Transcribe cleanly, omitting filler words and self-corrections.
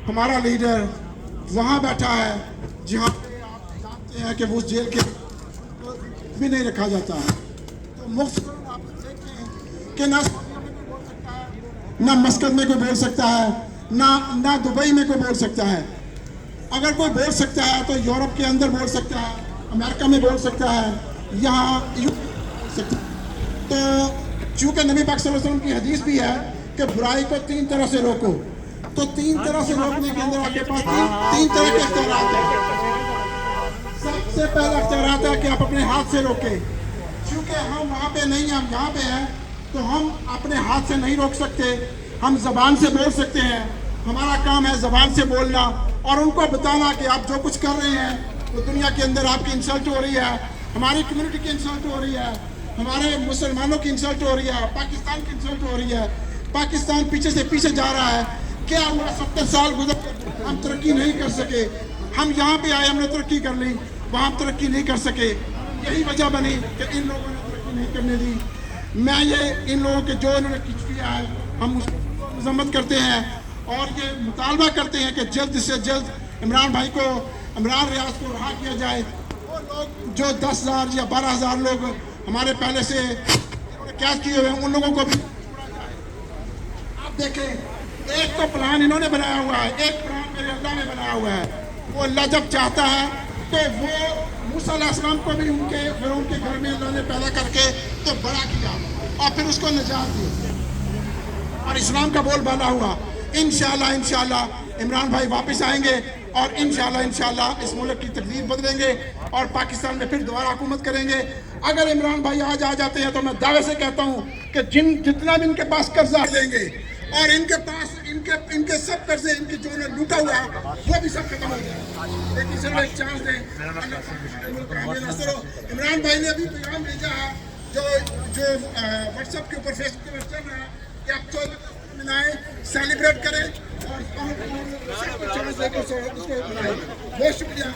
ہمارا لیڈر وہاں بیٹھا ہے جہاں آپ جانتے ہیں کہ وہ جیل کے بھی نہیں رکھا جاتا ہے. تو مفت آپ دیکھیں کہ نہ بول سکتا ہے, نہ مسقط میں کوئی بول سکتا ہے, نہ دبئی میں کوئی بول سکتا ہے. اگر کوئی بول سکتا ہے تو یورپ کے اندر بول سکتا ہے, امریکہ میں بول سکتا ہے, یہاں بول سکتا ہے. تو چونکہ نبی پاک صلی اللہ علیہ وسلم کی حدیث بھی ہے کہ برائی کو 3 طرح سے روکو, تو 3 طرح سے روکنے کے اندر آپ کے پاس 3 طرح کے اختیارات ہیں. سب سے پہلا اختیارات ہے کہ آپ اپنے ہاتھ سے روکیں. چونکہ ہم وہاں پہ نہیں, ہم یہاں پہ ہیں, تو ہم اپنے ہاتھ سے نہیں روک سکتے. ہم زبان سے بول سکتے ہیں, ہمارا کام ہے زبان سے بولنا اور ان کو بتانا کہ آپ جو کچھ کر رہے ہیں وہ دنیا کے اندر آپ کی انسلٹ ہو رہی ہے, ہماری کمیونٹی کی انسلٹ ہو رہی ہے, ہمارے مسلمانوں کی انسلٹ ہو رہی ہے, پاکستان کی انسلٹ ہو رہی ہے. پاکستان پیچھے سے پیچھے جا رہا ہے. کیا ہوا 70 سال گزر ہم ترقی نہیں کر سکے. ہم یہاں پہ آئے, ہم نے ترقی کر لی, وہاں ترقی نہیں کر سکے. یہی وجہ بنی کہ ان لوگوں نے ترقی نہیں کرنے دی. میں یہ ان لوگوں کے جو انہوں نے کچھ کیا ہے ہم اس کو مذمت کرتے ہیں اور یہ مطالبہ کرتے ہیں کہ جلد سے جلد عمران بھائی کو, عمران ریاض کو رہا کیا جائے. وہ لوگ جو 10,000 یا 12,000 لوگ ہمارے پہلے سے قید کیے ہوئے ہیں ان لوگوں کو بھی چھوڑا جائے. آپ دیکھیں ایک تو پلان انہوں نے بنایا ہوا ہے, ایک پلان میرے اللہ نے بنایا ہوا ہے. وہ اللہ جب چاہتا ہے تو وہ موسیٰ علیہ السلام کو بھی ان کے گھر میں اللہ نے پیدا کر کے تو بڑا کیا اور پھر اس کو نجات دی اور اسلام کا بول بالا ہوا. انشاءاللہ عمران بھائی واپس آئیں گے اور انشاءاللہ اس ملک کی تقدیر بدلیں گے اور پاکستان میں پھر دوبارہ حکومت کریں گے. اگر عمران بھائی آج آ جاتے ہیں تو میں دعوے سے کہتا ہوں کہ جتنا بھی ان کے پاس قرضہ لیں گے اور ان کے پاس ان کے سب قرضے ان کے جو انہیں لوٹا ہوا ہے وہ بھی سب ختم ہو جائے. لیکن صرف ایک چانس دیں. عمران بھائی نے ابھی پیغام بھیجا ہے جو واٹس ایپ کے اوپر, فیس بک کے اوپر چل رہا ہے کہ آپ 14 منائیں, سیلیبریٹ کریں اور سب کو چانس دے کر اس کو منائیں. بہت شکریہ.